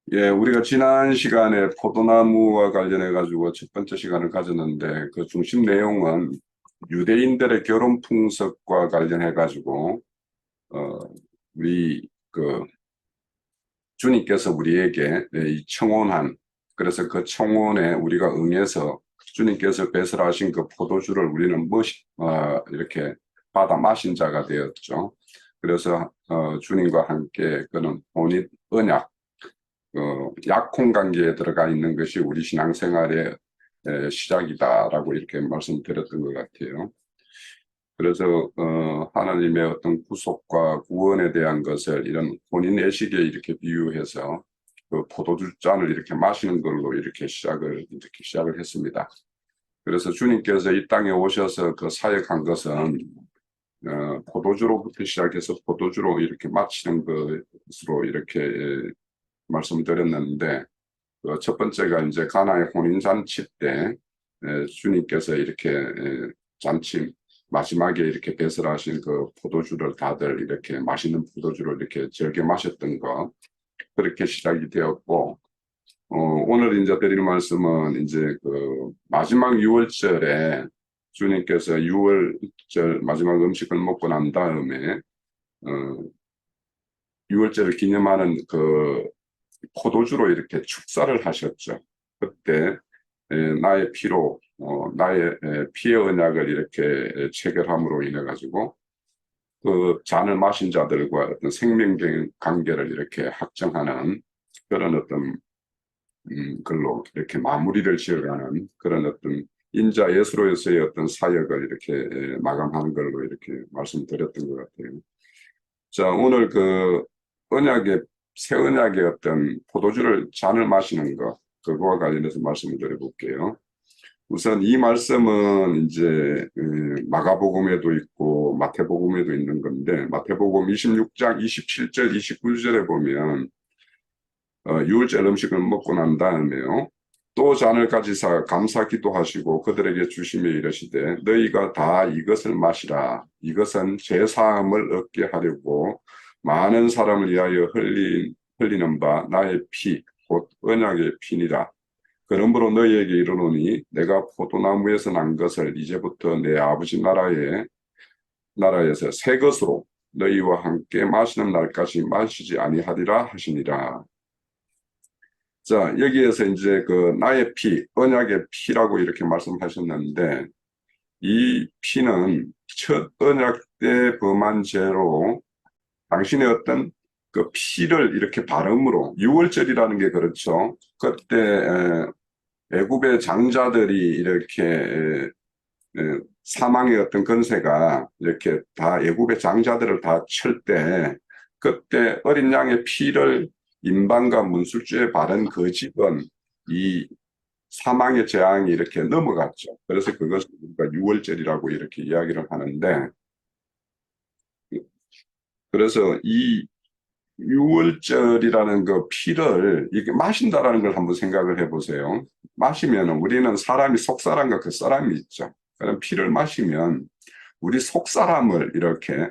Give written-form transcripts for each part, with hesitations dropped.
우리가 지난 시간에 포도나무와 관련해 가지고 첫 번째 시간을 가졌는데 그 중심 내용은 유대인들의 결혼 풍습과 관련해 가지고 어 우리 주님께서 우리에게 이 청혼한, 그래서 그 청혼에 우리가 응해서 주님께서 배설하신 그 포도주를 우리는 이렇게 받아 마신 자가 되었죠. 그래서 주님과 함께 그는 혼인 언약, 약혼 관계에 들어가 있는 것이 우리 신앙생활의 시작이다라고 이렇게 말씀드렸던 것 같아요. 그래서 하나님의 어떤 구속과 구원에 대한 것을 이런 본인 의식에 이렇게 비유해서 그 포도주 잔을 이렇게 마시는 걸로 이렇게 시작을 했습니다. 그래서 주님께서 이 땅에 오셔서 그 사역한 것은 포도주로부터 시작해서 포도주로 이렇게 마치는 것으로 이렇게 말씀드렸는데, 첫 번째가 이제 가나의 혼인잔치 때 주님께서 이렇게 잔치 마지막에 이렇게 배설하신 그 포도주를 다들 이렇게 맛있는 포도주를 이렇게 즐겨 마셨던 거, 그렇게 시작이 되었고, 오늘 이제 드릴 말씀은 이제 그 마지막 유월절에 주님께서 유월절 마지막 음식을 먹고 난 다음에 유월절을 기념하는 그 포도주로 이렇게 축사를 하셨죠. 그때 나의 피로 나의 피의 언약을 이렇게 체결함으로 인해 가지고 그 잔을 마신 자들과 어떤 생명적인 관계를 이렇게 확정하는 그런 어떤 걸로 이렇게 마무리를 지어가는 그런 어떤 인자 예수로서의 어떤 사역을 이렇게 마감하는 걸로 이렇게 말씀드렸던 것 같아요. 자, 오늘 그 언약의 새 언약의 어떤 포도주를 잔을 마시는 것, 그거와 관련해서 말씀을 드려볼게요. 우선 이 말씀은 이제 마가복음에도 있고 마태복음에도 있는 건데, 마태복음 26장 27절 29절에 보면 유월절 음식을 먹고 난 다음에요, 또 잔을 가지사 감사 기도하시고 그들에게 주시며 이르시되 너희가 다 이것을 마시라. 이것은 제 사함을 얻게 하려고 많은 사람을 위하여 흘리는 바 나의 피 곧 언약의 피니라. 그러므로 너희에게 이르노니 내가 포도나무에서 난 것을 이제부터 내 아버지 나라에서 새 것으로 너희와 함께 마시는 날까지 마시지 아니하리라 하시니라. 자, 여기에서 이제 그 나의 피, 언약의 피라고 이렇게 말씀하셨는데, 이 피는 첫 언약 때 범한 죄로 당신의 어떤 그 피를 이렇게 발음으로, 유월절이라는 게 그렇죠. 그때 애굽의 장자들이 이렇게 사망의 어떤 건세가 이렇게 다 애굽의 장자들을 다 칠 때, 그때 어린 양의 피를 인방과 문술주에 바른 그 집은 이 사망의 재앙이 이렇게 넘어갔죠. 그래서 그것을 우리가 유월절이라고 이렇게 이야기를 하는데, 그래서 이 유월절이라는 그 피를 이렇게 마신다라는 걸 한번 생각을 해보세요. 마시면 우리는 사람이 속사람과 겉사람이 있죠. 그럼 피를 마시면 우리 속사람을 이렇게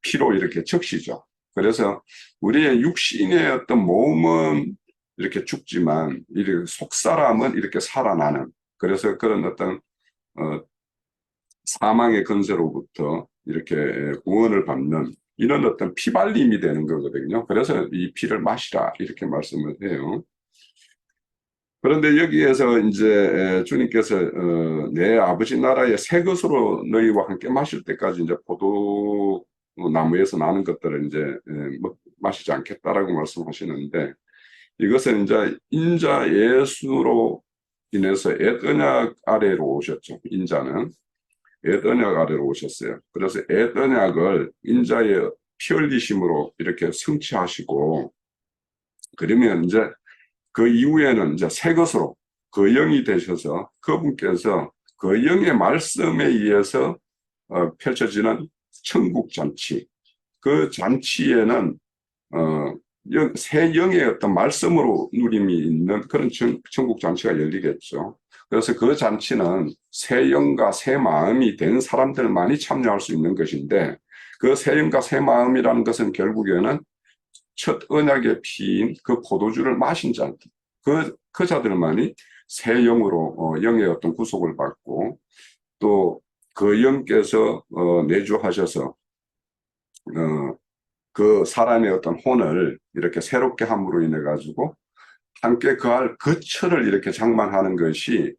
피로 이렇게 적시죠. 그래서 우리의 육신의 어떤 몸은 이렇게 죽지만 이렇게 속사람은 이렇게 살아나는, 그래서 그런 어떤 사망의 근세로부터 이렇게 구원을 받는 이런 어떤 피발림이 되는 거거든요. 그래서 이 피를 마시라 이렇게 말씀을 해요. 그런데 여기에서 이제 주님께서 내 아버지 나라의 새 것으로 너희와 함께 마실 때까지 이제 포도나무에서 나는 것들을 이제 마시지 않겠다라고 말씀하시는데, 이것은 이제 인자 예수로 인해서 옛 언약 아래로 오셨죠. 인자는 옛 언약 아래로 오셨어요. 그래서 옛 언약을 인자의 피 흘리심으로 이렇게 성취하시고, 그러면 이제 그 이후에는 이제 새 것으로 그 영이 되셔서 그분께서 그 영의 말씀에 의해서 펼쳐지는 천국 잔치, 그 잔치에는 새 영의 어떤 말씀으로 누림이 있는 그런 천국 잔치가 열리겠죠. 그래서 그 잔치는 새 영과 새 마음이 된 사람들만이 참여할 수 있는 것인데, 그 새 영과 새 마음이라는 것은 결국에는 첫 언약의 피인 그 포도주를 마신 자, 그 자들만이 새 영으로 영의 어떤 구속을 받고 또 그 영께서 내주하셔서 그 사람의 어떤 혼을 이렇게 새롭게 함으로 인해 가지고 함께 거할 그 철을 이렇게 장만하는 것이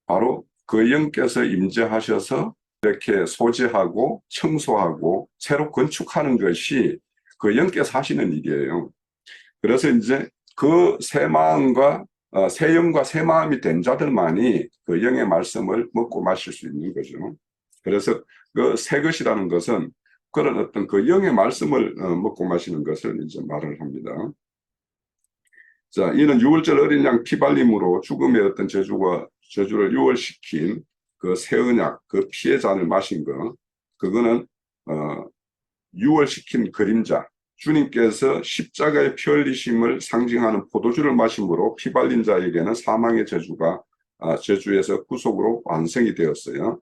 바로 그 영께서 임재하셔서 이렇게 소재하고 청소하고 새로 건축하는 것이 그 영께서 하시는 일이에요. 그래서 이제 그 새 마음과 새 영과 새 마음이 된 자들만이 그 영의 말씀을 먹고 마실 수 있는 거죠. 그래서 그 새 것이라는 것은 그런 어떤 그 영의 말씀을 먹고 마시는 것을 이제 말을 합니다. 자, 이는 유월절 어린 양 피발림으로 죽음의 어떤 저주를 유월시킨 그 새 언약, 그 피의 잔을 마신 거, 그거는 유월시킨 그림자, 주님께서 십자가의 피 흘리심을 상징하는 포도주를 마심으로 피발린 자에게는 사망의 저주에서 구속으로 완성이 되었어요.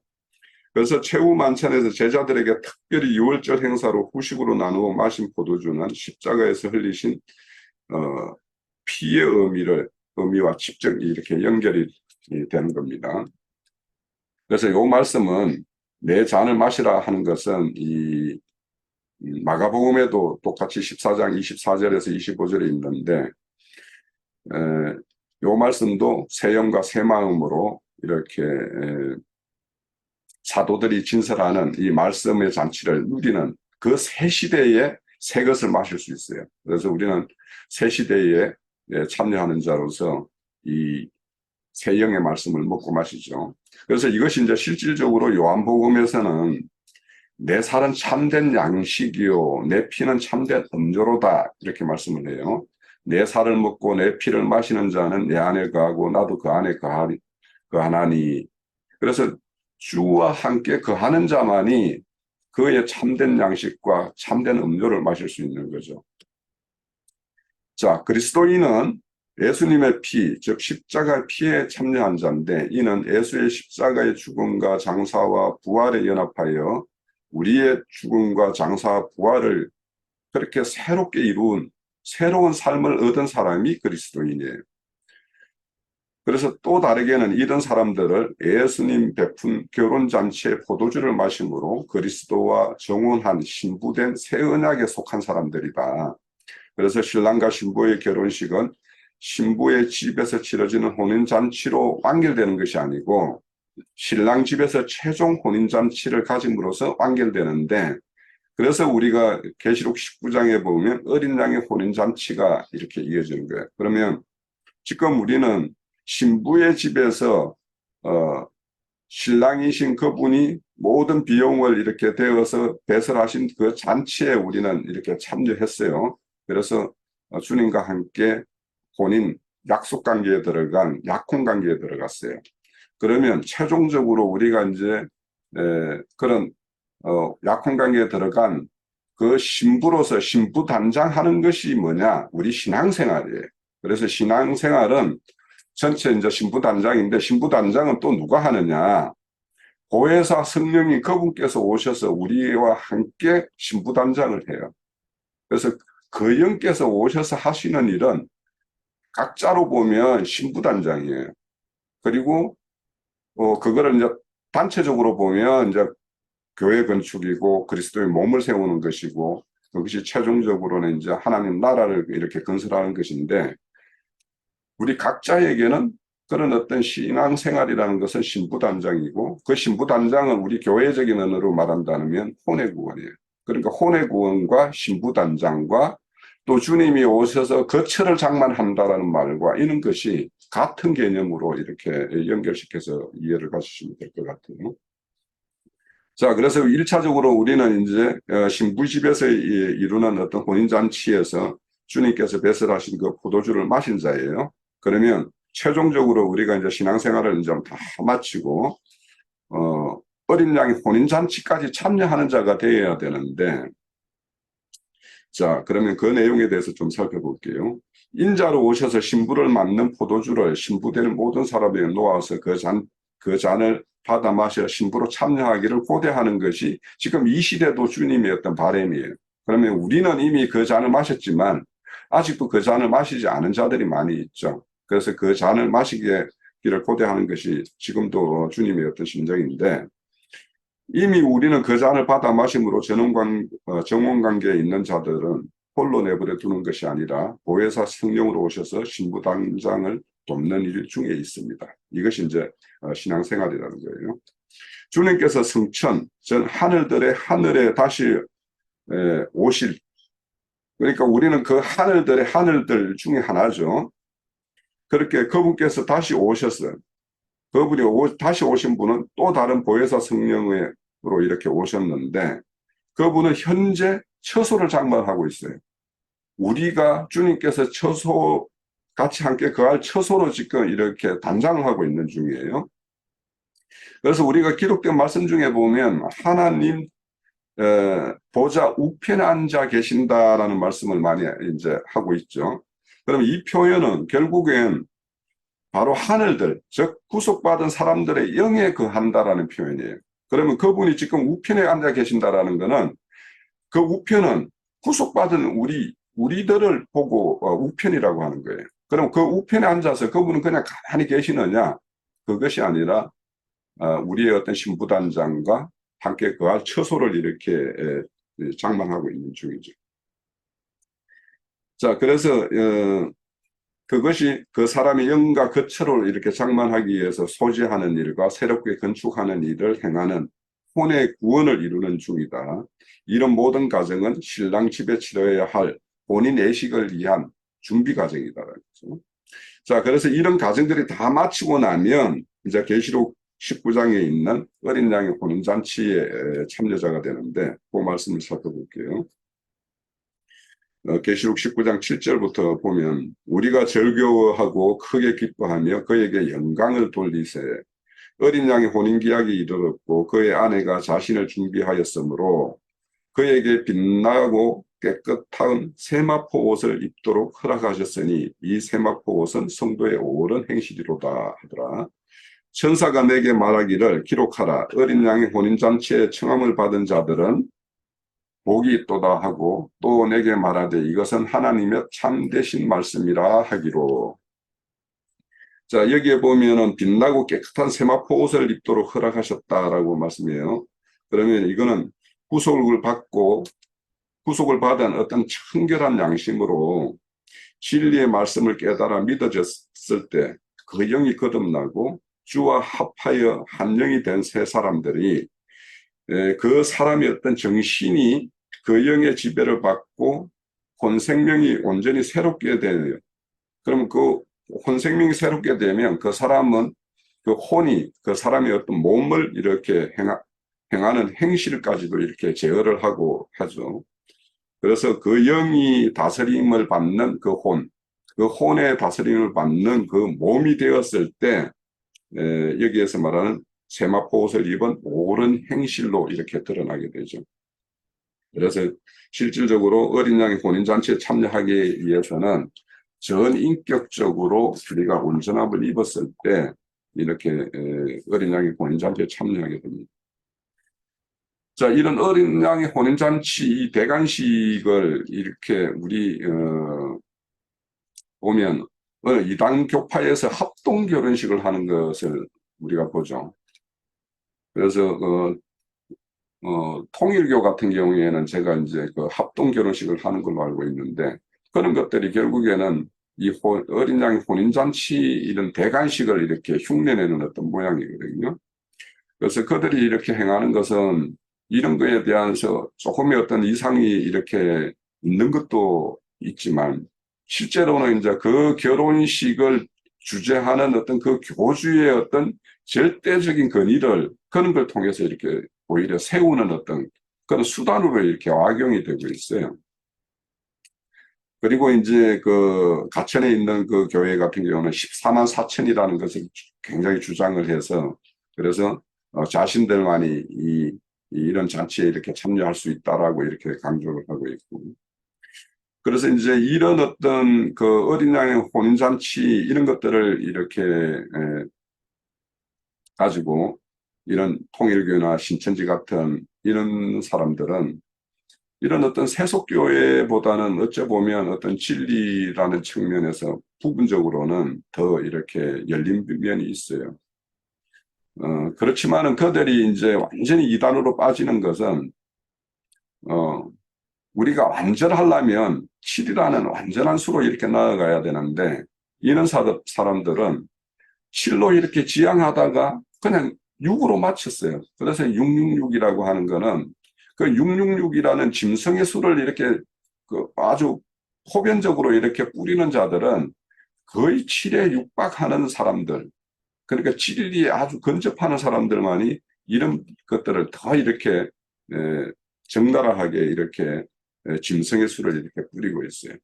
그래서 최후 만찬에서 제자들에게 특별히 유월절 행사로 후식으로 나누어 마신 포도주는 십자가에서 흘리신 피의 의미와 직접 이렇게 연결이 되는 겁니다. 그래서 이 말씀은 내 잔을 마시라 하는 것은 이 마가복음에도 똑같이 14장 24절에서 25절에 있는데 이 말씀도 새 영과 새 마음으로 이렇게 사도들이 진설하는 이 말씀의 잔치를 누리는 그 새 시대에 새 것을 마실 수 있어요. 그래서 우리는 새 시대에 참여하는 자로서 이 새 영의 말씀을 먹고 마시죠. 그래서 이것이 이제 실질적으로 요한복음에서는 내 살은 참된 양식이요 내 피는 참된 음료로다 이렇게 말씀을 해요. 내 살을 먹고 내 피를 마시는 자는 내 안에 거하고 나도 그 안에 거하나니. 그래서 주와 함께 거하는 자만이 그의 참된 양식과 참된 음료를 마실 수 있는 거죠. 자, 그리스도인은 예수님의 피, 즉 십자가의 피에 참여한 자인데 이는 예수의 십자가의 죽음과 장사와 부활에 연합하여 우리의 죽음과 장사와 부활을 그렇게 새롭게 이룬 새로운 삶을 얻은 사람이 그리스도인이에요. 그래서 또 다르게는 이런 사람들을 예수님 베푼 결혼잔치의 포도주를 마심으로 그리스도와 정혼한 신부된 새 언약에 속한 사람들이다. 그래서 신랑과 신부의 결혼식은 신부의 집에서 치러지는 혼인잔치로 완결되는 것이 아니고 신랑 집에서 최종 혼인잔치를 가짐으로써 완결되는데 그래서 우리가 계시록 19장에 보면 어린 양의 혼인잔치가 이렇게 이어지는 거예요. 그러면 지금 우리는 신부의 집에서 신랑이신 그분이 모든 비용을 이렇게 대어서 배설하신 그 잔치에 우리는 이렇게 참여했어요. 그래서 주님과 함께 혼인 약속관계에 들어간 약혼관계에 들어갔어요. 그러면 최종적으로 우리가 이제 그런 약혼관계에 들어간 그 신부로서 신부단장하는 것이 뭐냐? 우리 신앙생활이에요. 그래서 신앙생활은 전체 이제 신부단장인데 신부단장은 또 누가 하느냐? 보혜사 성령이 그분께서 오셔서 우리와 함께 신부단장을 해요. 그래서 그 영께서 오셔서 하시는 일은 각자로 보면 신부단장이에요. 그리고 그거를 이제 단체적으로 보면 이제 교회 건축이고 그리스도의 몸을 세우는 것이고 그것이 최종적으로는 이제 하나님 나라를 이렇게 건설하는 것인데 우리 각자에게는 그런 어떤 신앙생활이라는 것은 신부단장이고 그 신부단장은 우리 교회적인 언어로 말한다면 혼외구원이에요. 그러니까 혼외구원과 신부단장과 또 주님이 오셔서 거처를 장만한다라는 말과 이런 것이 같은 개념으로 이렇게 연결시켜서 이해를 가지시면 될 것 같아요. 자, 그래서 1차적으로 우리는 이제 신부 집에서 이루는 어떤 혼인잔치에서 주님께서 배설하신 그 포도주를 마신 자예요. 그러면 최종적으로 우리가 이제 신앙생활을 이제 다 마치고 어린 양의 혼인잔치까지 참여하는 자가 되어야 되는데 자, 그러면 그 내용에 대해서 좀 살펴볼게요. 인자로 오셔서 신부를 맞는 포도주를 신부되는 모든 사람에게 놓아서 그 잔을 받아 마셔 신부로 참여하기를 고대하는 것이 지금 이 시대도 주님의 어떤 바람이에요. 그러면 우리는 이미 그 잔을 마셨지만 아직도 그 잔을 마시지 않은 자들이 많이 있죠. 그래서 그 잔을 마시기를 고대하는 것이 지금도 주님의 어떤 심정인데, 이미 우리는 그 잔을 받아 마심으로 정원관계에 있는 자들은 홀로 내버려 두는 것이 아니라 보혜사 성령으로 오셔서 신부단장을 돕는 일 중에 있습니다. 이것이 이제 신앙생활이라는 거예요. 주님께서 성천, 전 하늘에 다시 오실, 그러니까 우리는 그 하늘들의 하늘들 중에 하나죠. 그렇게 그분께서 다시 오셨어요. 그분이 다시 오신 분은 또 다른 보혜사 성령으로 이렇게 오셨는데, 그분은 현재 처소를 장만하고 있어요. 우리가 주님께서 같이 함께 거할 처소로 지금 이렇게 단장을 하고 있는 중이에요. 그래서 우리가 기록된 말씀 중에 보면 하나님 보좌 우편에 앉아 계신다라는 말씀을 많이 이제 하고 있죠. 그럼 이 표현은 결국엔 바로 하늘들, 즉 구속받은 사람들의 영에 거한다라는 표현이에요. 그러면 그분이 지금 우편에 앉아 계신다라는 것은 그 우편은 구속받은 우리들을 보고 우편이라고 하는 거예요. 그럼 그 우편에 앉아서 그분은 그냥 가만히 계시느냐? 그것이 아니라 우리의 어떤 신부단장과 함께 거할 처소를 이렇게 장만하고 있는 중이죠. 자, 그래서 그것이 그 사람의 영과 거처를 이렇게 장만하기 위해서 소지하는 일과 새롭게 건축하는 일을 행하는 혼의 구원을 이루는 중이다. 이런 모든 과정은 신랑 집에 치러야 할 본인 예식을 위한 준비 과정이다. 자, 그래서 이런 과정들이 다 마치고 나면 이제 계시록 19장에 있는 어린 양의 혼인잔치에 참여자가 되는데, 그 말씀을 살펴볼게요. 계시록 19장 7절부터 보면 우리가 즐거워하고 크게 기뻐하며 그에게 영광을 돌리세. 어린 양의 혼인기약이 이르렀고 그의 아내가 자신을 준비하였으므로 그에게 빛나고 깨끗한 세마포 옷을 입도록 허락하셨으니 이 세마포 옷은 성도의 옳은 행실이로다 하더라. 천사가 내게 말하기를 기록하라. 어린 양의 혼인잔치에 청함을 받은 자들은 복이 있도다 하고 또 내게 말하되 이것은 하나님의 참되신 말씀이라 하기로. 자, 여기에 보면은 빛나고 깨끗한 세마포 옷을 입도록 허락하셨다라고 말씀해요. 그러면 이거는 구속을 받은 어떤 청결한 양심으로 진리의 말씀을 깨달아 믿어졌을 때 그 영이 거듭나고 주와 합하여 한 영이 된 세 사람들이 그 사람의 어떤 정신이 그 영의 지배를 받고 혼생명이 온전히 새롭게 되요. 그럼 그 혼생명이 새롭게 되면 그 사람은 그 혼이 그 사람의 어떤 몸을 이렇게 행하는 행실까지도 이렇게 제어를 하고 하죠. 그래서 그 영이 다스림을 받는 그 혼의 다스림을 받는 그 몸이 되었을 때 여기에서 말하는 세마포 옷을 입은 옳은 행실로 이렇게 드러나게 되죠. 그래서 실질적으로 어린 양의 혼인잔치에 참여하기 위해서는 전인격적으로 우리가 온전함을 입었을 때 이렇게 어린 양의 혼인잔치에 참여하게 됩니다. 자, 이런 어린 양의 혼인잔치, 이 대관식을 이렇게 우리 보면 이단 교파에서 합동 결혼식을 하는 것을 우리가 보죠. 그래서 통일교 같은 경우에는 제가 이제 그 합동 결혼식을 하는 걸로 알고 있는데, 그런 것들이 결국에는 이 어린 양의 혼인잔치 이런 대관식을 이렇게 흉내내는 어떤 모양이거든요. 그래서 그들이 이렇게 행하는 것은 이런 거에 대해서 조금의 어떤 이상이 이렇게 있는 것도 있지만, 실제로는 이제 그 결혼식을 주재하는 어떤 그 교주의 어떤 절대적인 권위를 그런 걸 통해서 이렇게 오히려 세우는 어떤 그런 수단으로 이렇게 악용이 되고 있어요. 그리고 이제 그 가천에 있는 그 교회 같은 경우는 14만 4천이라는 것을 굉장히 주장을 해서, 그래서 자신들만이 이런 잔치에 이렇게 참여할 수 있다라고 이렇게 강조를 하고 있고, 그래서 이제 이런 어떤 그 어린 양의 혼인잔치 이런 것들을 이렇게 가지고 이런 통일교나 신천지 같은 이런 사람들은 이런 어떤 세속교회보다는 어째 보면 어떤 진리라는 측면에서 부분적으로는 더 이렇게 열린 면이 있어요. 그렇지만은 그들이 이제 완전히 이단으로 빠지는 것은, 우리가 완전하려면 7이라는 완전한 수로 이렇게 나아가야 되는데, 이런 사람들은 7로 이렇게 지향하다가 그냥 6으로 맞췄어요. 그래서 666이라고 하는 거는 그 666이라는 짐승의 수를 이렇게 그 아주 보편적으로 이렇게 뿌리는 자들은 거의 7에 육박하는 사람들, 그러니까 7이 아주 근접하는 사람들만이 이런 것들을 더 이렇게 적나라하게 이렇게 짐승의 수를 이렇게 뿌리고 있어요.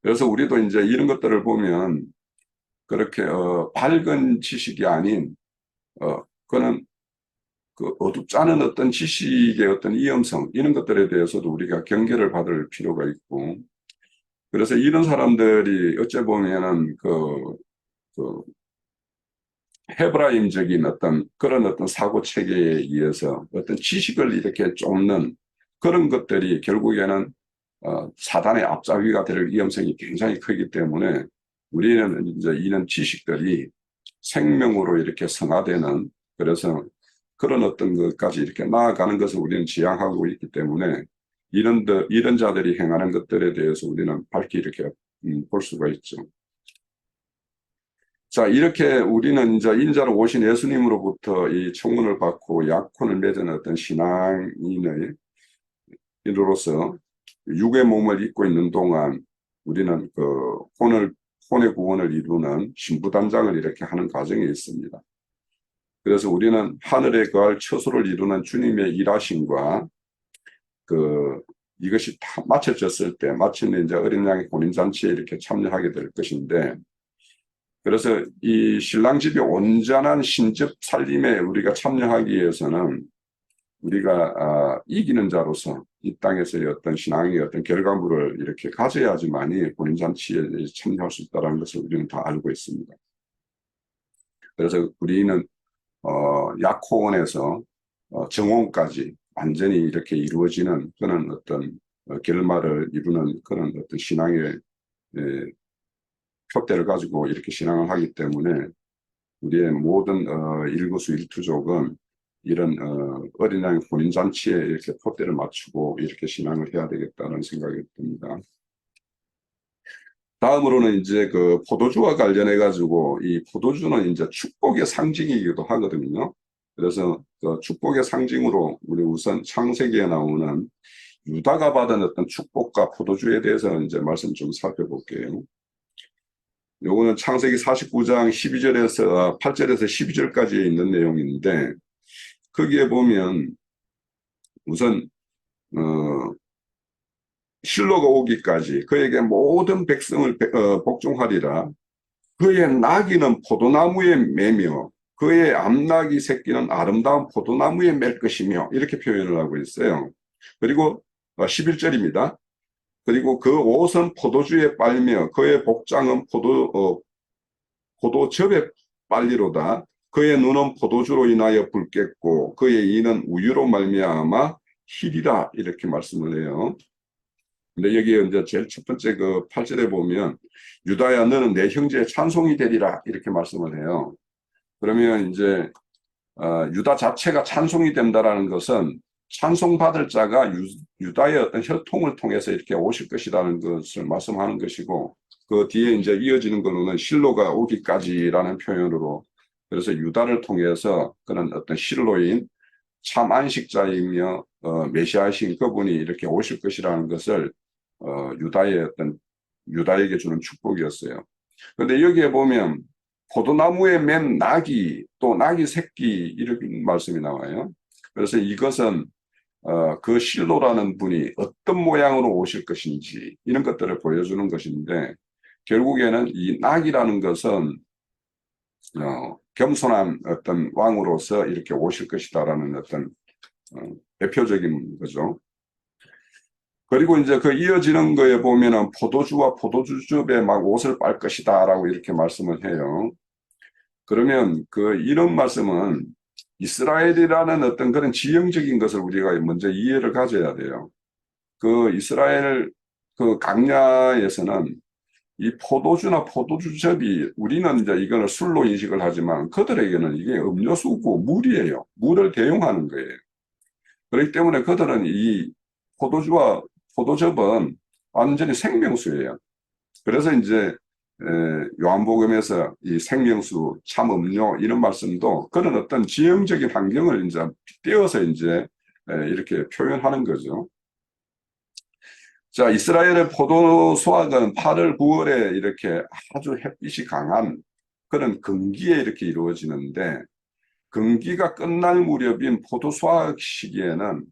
그래서 우리도 이제 이런 것들을 보면 그렇게 밝은 지식이 아닌 그는 그 어둡지 않은 어떤 지식의 어떤 위험성, 이런 것들에 대해서도 우리가 경계를 받을 필요가 있고, 그래서 이런 사람들이 어째 보면은 그 헤브라임적인 어떤 그런 어떤 사고 체계에 의해서 어떤 지식을 이렇게 쫓는 그런 것들이 결국에는 사단의 앞잡이가 될 위험성이 굉장히 크기 때문에 우리는 이제 이런 지식들이 생명으로 이렇게 성화되는, 그래서 그런 어떤 것까지 이렇게 나아가는 것을 우리는 지향하고 있기 때문에 이런 자들이 행하는 것들에 대해서 우리는 밝히 이렇게 볼 수가 있죠. 자, 이렇게 우리는 이제 인자로 오신 예수님으로부터 이 청문을 받고 약혼을 맺은 어떤 신앙인의 이로서 육의 몸을 입고 있는 동안 우리는 그 혼의 구원을 이루는 신부단장을 이렇게 하는 과정에 있습니다. 그래서 우리는 하늘에 거할 처소를 이루는 주님의 일하심과 이것이 다 마쳐졌을 때 마침내 이제 어린 양의 혼인잔치에 이렇게 참여하게 될 것인데, 그래서 이 신랑 집이 온전한 신접 살림에 우리가 참여하기 위해서는 우리가 이기는 자로서 이 땅에서의 어떤 신앙의 어떤 결과물을 이렇게 가져야지만이 혼인잔치에 참여할 수 있다는 것을 우리는 다 알고 있습니다. 그래서 우리는 약혼에서 정혼까지 완전히 이렇게 이루어지는 그런 어떤 결말을 이루는 그런 어떤 신앙의 표대를 가지고 이렇게 신앙을 하기 때문에 우리의 모든 일거수일투족은 이런 어린 양의 혼인잔치에 이렇게 표대를 맞추고 이렇게 신앙을 해야 되겠다는 생각이 듭니다. 다음으로는 이제 그 포도주와 관련해 가지고 이 포도주는 이제 축복의 상징이기도 하거든요. 그래서 그 축복의 상징으로 우리 우선 창세기에 나오는 유다가 받은 어떤 축복과 포도주에 대해서 이제 말씀 좀 살펴볼게요. 요거는 창세기 49장 12절에서 8절에서 12절까지 있는 내용인데, 거기에 보면 우선 실로가 오기까지 그에게 모든 백성을 복종하리라. 그의 나귀는 포도나무에 매며 그의 암나귀 새끼는 아름다운 포도나무에 맬 것이며, 이렇게 표현을 하고 있어요. 그리고 11절입니다. 그리고 그 옷은 포도주에 빨며 그의 복장은 포도즙에 빨리로다. 그의 눈은 포도주로 인하여 붉겠고 그의 이는 우유로 말미암아 희리라, 이렇게 말씀을 해요. 근데 여기에 이제 제일 첫 번째 그 8절에 보면 유다야 너는 내 형제의 찬송이 되리라, 이렇게 말씀을 해요. 그러면 이제 유다 자체가 찬송이 된다라는 것은 찬송받을 자가 유다의 어떤 혈통을 통해서 이렇게 오실 것이라는 것을 말씀하는 것이고, 그 뒤에 이제 이어지는 거는 실로가 오기까지라는 표현으로, 그래서 유다를 통해서 그런 어떤 실로인 참 안식자이며 메시아이신 그분이 이렇게 오실 것이라는 것을 유다에게 주는 축복이었어요. 그런데 여기에 보면 포도나무에 맨 나귀, 또 나귀 새끼, 이런 말씀이 나와요. 그래서 이것은 그 실로라는 분이 어떤 모양으로 오실 것인지 이런 것들을 보여주는 것인데, 결국에는 이 나귀라는 것은 겸손한 어떤 왕으로서 이렇게 오실 것이다라는 어떤 대표적인 거죠. 그리고 이제 그 이어지는 거에 보면은 포도주와 포도주즙에 막 옷을 빨 것이다라고 이렇게 말씀을 해요. 그러면 이런 말씀은 이스라엘이라는 어떤 그런 지형적인 것을 우리가 먼저 이해를 가져야 돼요. 그 이스라엘 그 강야에서는 이 포도주나 포도주즙이 우리는 이제 이거를 술로 인식을 하지만 그들에게는 이게 음료수고 물이에요. 물을 대용하는 거예요. 그렇기 때문에 그들은 이 포도주와 포도즙은 완전히 생명수예요. 그래서 이제 요한복음에서 이 생명수, 참 음료 이런 말씀도 그런 어떤 지형적인 환경을 이제 띄어서 이제 이렇게 표현하는 거죠. 자, 이스라엘의 포도 수확은 8월, 9월에 이렇게 아주 햇빛이 강한 그런 건기에 이렇게 이루어지는데, 건기가 끝날 무렵인 포도 수확 시기에는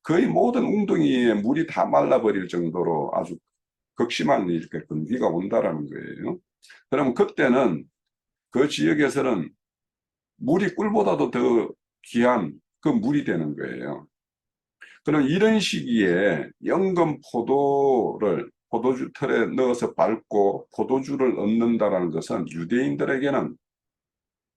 거의 모든 웅덩이에 물이 다 말라버릴 정도로 아주 극심한 이렇게 건기가 온다라는 거예요. 그러면 그때는 그 지역에서는 물이 꿀보다도 더 귀한 그 물이 되는 거예요. 그럼 이런 시기에 연금 포도를 포도주 틀에 넣어서 밟고 포도주를 얻는다라는 것은 유대인들에게는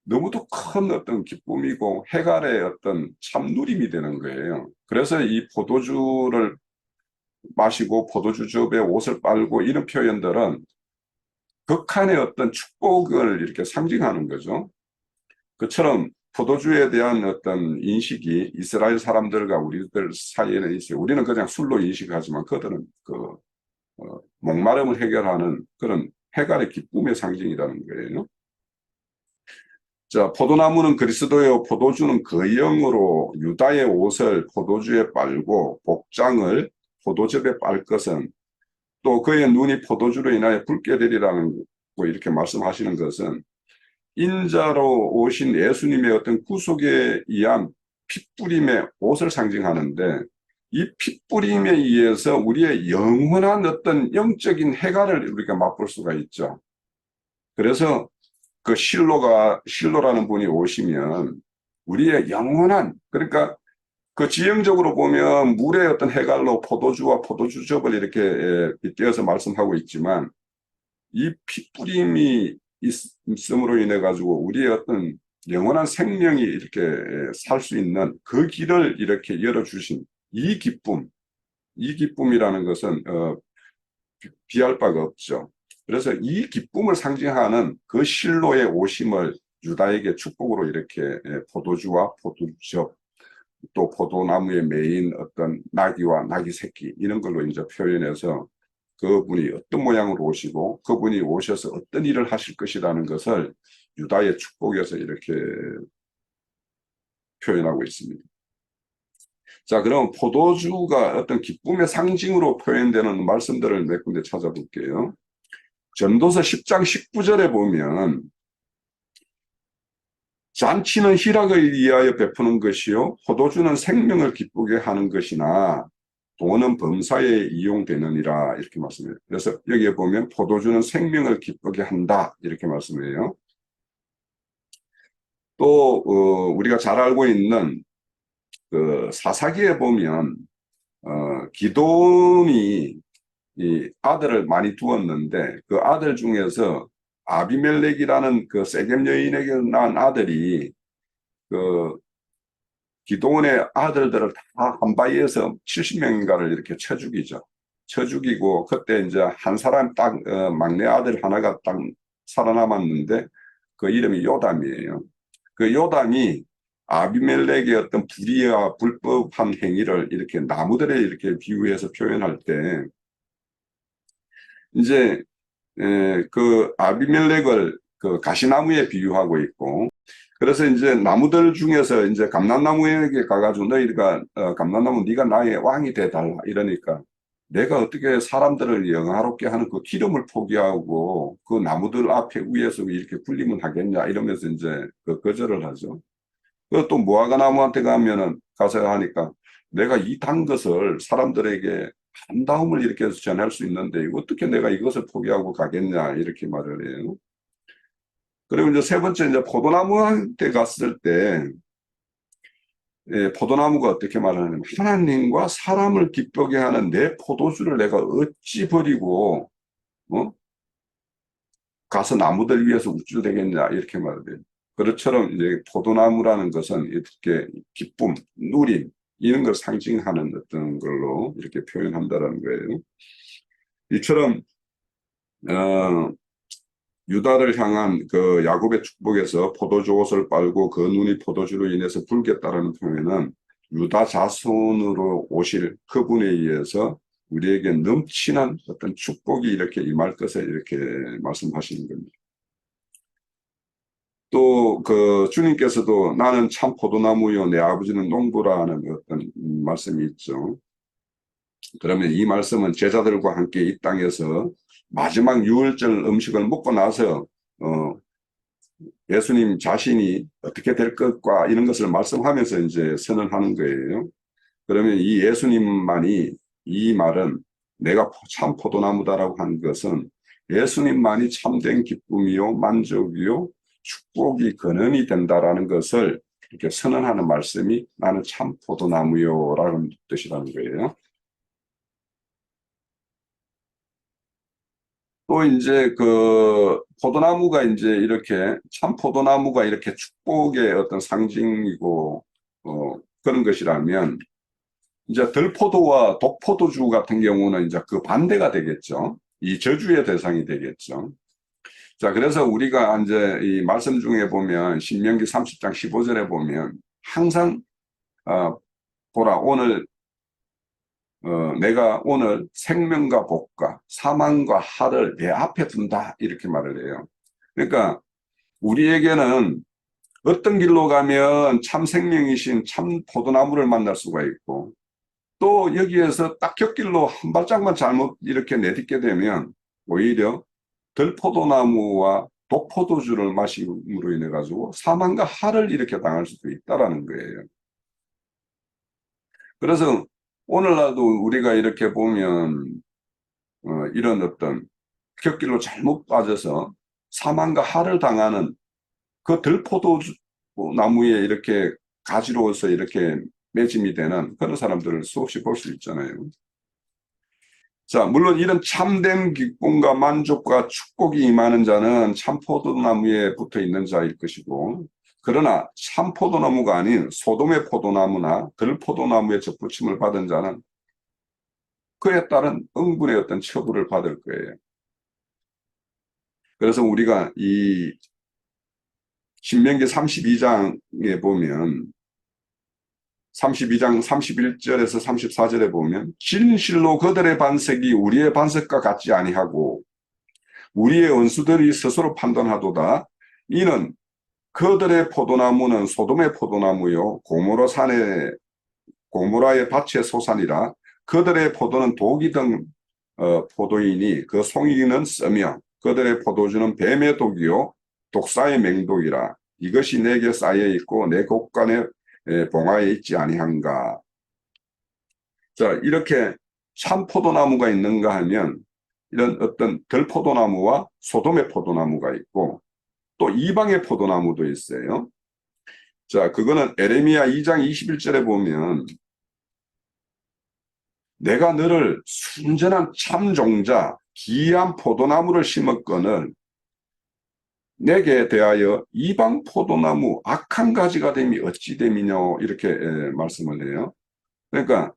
너무도 큰 어떤 기쁨이고 해갈의 어떤 참누림이 되는 거예요. 그래서 이 포도주를 마시고 포도주즙에 옷을 빨고 이런 표현들은 극한의 어떤 축복을 이렇게 상징하는 거죠. 그처럼 포도주에 대한 어떤 인식이 이스라엘 사람들과 우리들 사이에는 있어요. 우리는 그냥 술로 인식하지만 그들은 그 목마름을 해결하는 그런 해갈의 기쁨의 상징이라는 거예요. 자, 포도나무는 그리스도요, 포도주는 그 영으로 유다의 옷을 포도주에 빨고 복장을 포도즙에 빨 것은 또 그의 눈이 포도주로 인하여 붉게 되리라는 거 이렇게 말씀하시는 것은 인자로 오신 예수님의 어떤 구속에 의한 핏부림의 옷을 상징하는데 이 핏부림에 의해서 우리의 영원한 어떤 영적인 해갈을 우리가 맛볼 수가 있죠. 그래서 그 실로라는 분이 오시면 우리의 영원한, 그러니까 그 지형적으로 보면 물의 어떤 해갈로 포도주와 포도주즙을 이렇게 빗대어서 말씀하고 있지만 이 핏부림이 있음으로 인해 가지고 우리의 어떤 영원한 생명이 이렇게 살 수 있는 그 길을 이렇게 열어주신 이 기쁨, 이 기쁨이라는 것은 비할 바가 없죠. 그래서 이 기쁨을 상징하는 그 실로의 오심을 유다에게 축복으로 이렇게 포도주와 포도즙 또 포도나무에 매인 어떤 나귀와 나귀 새끼 이런 걸로 이제 표현해서 그분이 어떤 모양으로 오시고 그분이 오셔서 어떤 일을 하실 것이라는 것을 유다의 축복에서 이렇게 표현하고 있습니다. 자, 그럼 포도주가 어떤 기쁨의 상징으로 표현되는 말씀들을 몇 군데 찾아볼게요. 전도서 10장 19절에 보면 잔치는 희락을 위하여 베푸는 것이요 포도주는 생명을 기쁘게 하는 것이나 돈은 범사에 이용되느니라 이렇게 말씀해요. 그래서 여기에 보면 포도주는 생명을 기쁘게 한다 이렇게 말씀해요. 또 우리가 잘 알고 있는 그 사사기에 보면 기돔이 이 아들을 많이 두었는데 그 아들 중에서 아비멜렉이라는 그 세겜 여인에게 낳은 아들이 그 기도원의 아들들을 다 한 바위에서 70명인가를 이렇게 쳐 죽이죠. 쳐 죽이고 그때 이제 한 사람 딱 막내 아들 하나가 딱 살아남았는데 그 이름이 요담이에요. 그 요담이 아비멜렉의 어떤 불의와 불법한 행위를 이렇게 나무들에 이렇게 비유해서 표현할 때 이제 그 아비멜렉을 그 가시나무에 비유하고 있고 그래서 이제 나무들 중에서 이제 감람나무에게 가가지고 너희가 감람나무 네가 나의 왕이 돼달라 이러니까 내가 어떻게 사람들을 영화롭게 하는 그 기름을 포기하고 그 나무들 앞에 위에서 이렇게 굴리면 하겠냐 이러면서 이제 그 거절을 하죠. 그또 무화과 나무한테 가면은 가서 하니까 내가 이 단 것을 사람들에게 한다움을 이렇게 해서 전할 수 있는데 어떻게 내가 이것을 포기하고 가겠냐 이렇게 말을 해요. 그리고 이제 세 번째 이제 포도나무한테 갔을 때 포도나무가 어떻게 말하냐면 하나님과 사람을 기쁘게 하는 내 포도주를 내가 어찌 버리고 가서 나무들 위해서 우쭐대겠냐 이렇게 말을 해요. 그것처럼 이제 포도나무라는 것은 이렇게 기쁨, 누림, 이런 걸 상징하는 어떤 걸로 이렇게 표현한다는 거예요. 이처럼, 어, 유다를 향한 그 야곱의 축복에서 포도주 옷을 빨고 그 눈이 포도주로 인해서 붉겠다라는 표현은 유다 자손으로 오실 그분에 의해서 우리에게 넘치는 어떤 축복이 이렇게 임할 것을 이렇게 말씀하시는 겁니다. 또 그 주님께서도 나는 참 포도나무요 내 아버지는 농부라는 어떤 말씀이 있죠. 그러면 이 말씀은 제자들과 함께 이 땅에서 마지막 유월절 음식을 먹고 나서 예수님 자신이 어떻게 될 것과 이런 것을 말씀하면서 이제 선언하는 거예요. 그러면 이 예수님만이 이 말은 내가 참 포도나무다라고 한 것은 예수님만이 참된 기쁨이요 만족이요 축복이 근원이 된다라는 것을 이렇게 선언하는 말씀이 나는 참 포도나무요라는 뜻이라는 거예요. 또 이제 그 포도나무가 이제 이렇게 참 포도나무가 이렇게 축복의 어떤 상징이고 그런 것이라면 이제 들포도와 독포도주 같은 경우는 이제 그 반대가 되겠죠. 이 저주의 대상이 되겠죠. 자, 그래서 우리가 이제 이 말씀 중에 보면 신명기 30장 15절에 보면 항상 보라 오늘 내가 오늘 생명과 복과 사망과 하를 내 앞에 둔다 이렇게 말을 해요. 그러니까 우리에게는 어떤 길로 가면 참 생명이신 참 포도나무를 만날 수가 있고 또 여기에서 딱 곁길로 한 발짝만 잘못 이렇게 내딛게 되면 오히려 들포도나무와 독포도주를 마심으로 인해 가지고 사망과 하를 이렇게 당할 수도 있다라는 거예요. 그래서 오늘날도 우리가 이렇게 보면 이런 어떤 곁길로 잘못 빠져서 사망과 하를 당하는 그 들포도주 나무에 이렇게 가지로워서 이렇게 매짐이 되는 그런 사람들을 수없이 볼 수 있잖아요. 자, 물론 이런 참된 기쁨과 만족과 축복이 임하는 자는 참 포도나무에 붙어 있는 자일 것이고, 그러나 참 포도나무가 아닌 소돔의 포도나무나 들포도나무에 접붙임을 받은 자는 그에 따른 응분의 어떤 처벌을 받을 거예요. 그래서 우리가 이 신명기 32장에 보면 32장 31절에서 34절에 보면 진실로 그들의 반석이 우리의 반석과 같지 아니하고 우리의 원수들이 스스로 판단하도다. 이는 그들의 포도나무는 소돔의 포도나무요 고모라 산의 고모라의 밭의 소산이라 그들의 포도는 독이 든 포도이니 그 송이는 써며 그들의 포도주는 뱀의 독이요 독사의 맹독이라 이것이 내게 쌓여 있고 내 곳간에 봉하에 있지 아니한가. 자, 이렇게 참 포도나무가 있는가 하면 이런 어떤 들포도나무와 소돔의 포도나무가 있고 또 이방의 포도나무도 있어요. 자, 그거는 에레미야 2장 21절에 보면 내가 너를 순전한 참종자 기이한 포도나무를 심었거늘 내게 대하여 이방 포도나무 악한 가지가 됨이 어찌 됨이냐 이렇게 말씀을 해요. 그러니까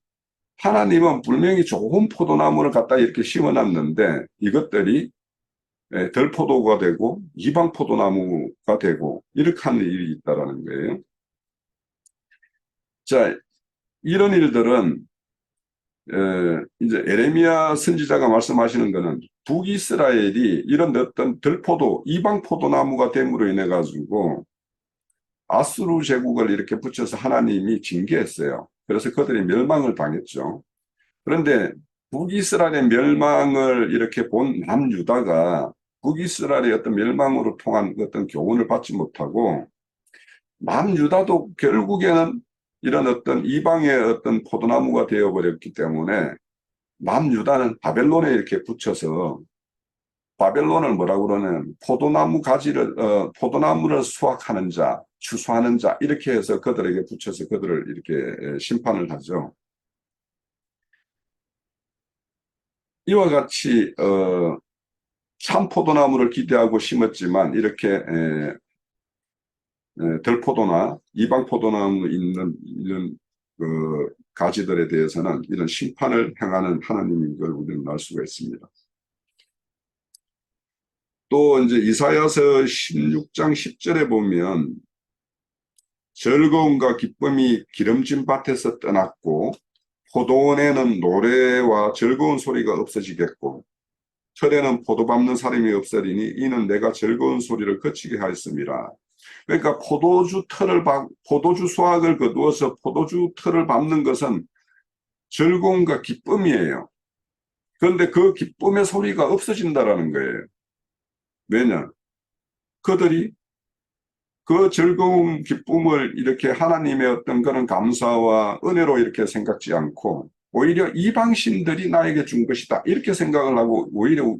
하나님은 분명히 좋은 포도나무를 갖다 이렇게 심어놨는데 이것들이 들포도가 되고 이방 포도나무가 되고 이렇게 하는 일이 있다라는 거예요. 자, 이런 일들은 이제 에레미야 선지자가 말씀하시는 것은 북이스라엘이 이런 어떤 들포도 이방 포도나무가 됨으로 인해 가지고 아수르 제국을 이렇게 붙여서 하나님이 징계했어요. 그래서 그들이 멸망을 당했죠. 그런데 북이스라엘의 멸망을 이렇게 본 남유다가 북이스라엘의 어떤 멸망으로 통한 어떤 교훈을 받지 못하고 남유다도 결국에는 이런 어떤 이방의 어떤 포도나무가 되어버렸기 때문에 남유다는 바벨론에 이렇게 붙여서 바벨론을 뭐라고 그러냐면 포도나무 가지를 포도나무를 수확하는 자, 추수하는 자 이렇게 해서 그들에게 붙여서 그들을 이렇게 심판을 하죠. 이와 같이 참 포도나무를 기대하고 심었지만 이렇게 들포도나 이방포도나무 있는 이런 그 가지들에 대해서는 이런 심판을 행하는 하나님인 걸 우리는 알 수가 있습니다. 또 이제 이사야서 16장 10절에 보면 즐거움과 기쁨이 기름진 밭에서 떠났고 포도원에는 노래와 즐거운 소리가 없어지겠고 철에는 포도 밟는 사람이 없으리니 이는 내가 즐거운 소리를 그치게 하였습니다. 그러니까 포도주 수확을 거두어서 포도주 털을 밟는 것은 즐거움과 기쁨이에요. 그런데 그 기쁨의 소리가 없어진다라는 거예요. 왜냐? 그들이 그 즐거움, 기쁨을 이렇게 하나님의 어떤 그런 감사와 은혜로 이렇게 생각지 않고 오히려 이방신들이 나에게 준 것이다 이렇게 생각을 하고 오히려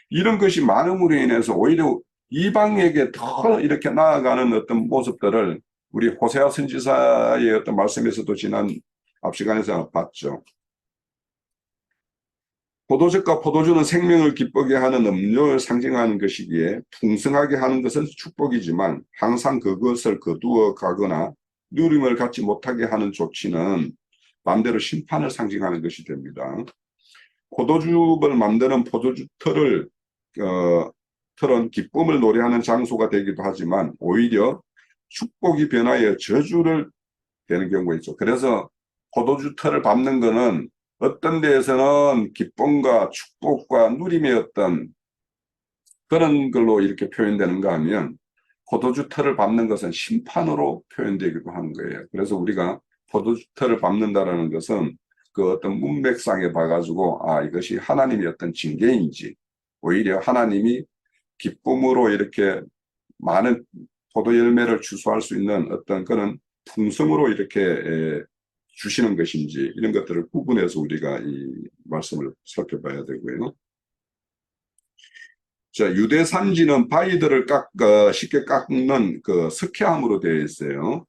이런 것이 많음으로 인해서 오히려 이방에게 더 이렇게 나아가는 어떤 모습들을 우리 호세아 선지자의 어떤 말씀에서도 지난 앞 시간에서 봤죠. 포도즙과 포도주는 생명을 기쁘게 하는 음료를 상징하는 것이기에 풍성하게 하는 것은 축복이지만 항상 그것을 거두어 가거나 누림을 갖지 못하게 하는 조치는 반대로 심판을 상징하는 것이 됩니다. 포도주를 만드는 포도주 털은 기쁨을 노래하는 장소가 되기도 하지만 오히려 축복이 변하여 저주를 되는 경우가 있죠. 그래서 포도주 털을 밟는 것은 어떤 데에서는 기쁨과 축복과 누림의 어떤 그런 걸로 이렇게 표현되는가 하면 포도주 털을 밟는 것은 심판으로 표현되기도 하는 거예요. 그래서 우리가 포도주 털을 밟는다라는 것은 그 어떤 문맥상에 봐가지고 이것이 하나님의 어떤 징계인지 오히려 하나님이 기쁨으로 이렇게 많은 포도 열매를 추수할 수 있는 어떤 그런 풍성으로 이렇게 주시는 것인지 이런 것들을 구분해서 우리가 이 말씀을 살펴봐야 되고요. 자, 유대 산지는 바위들을 쉽게 깎는 그 석회암으로 되어 있어요.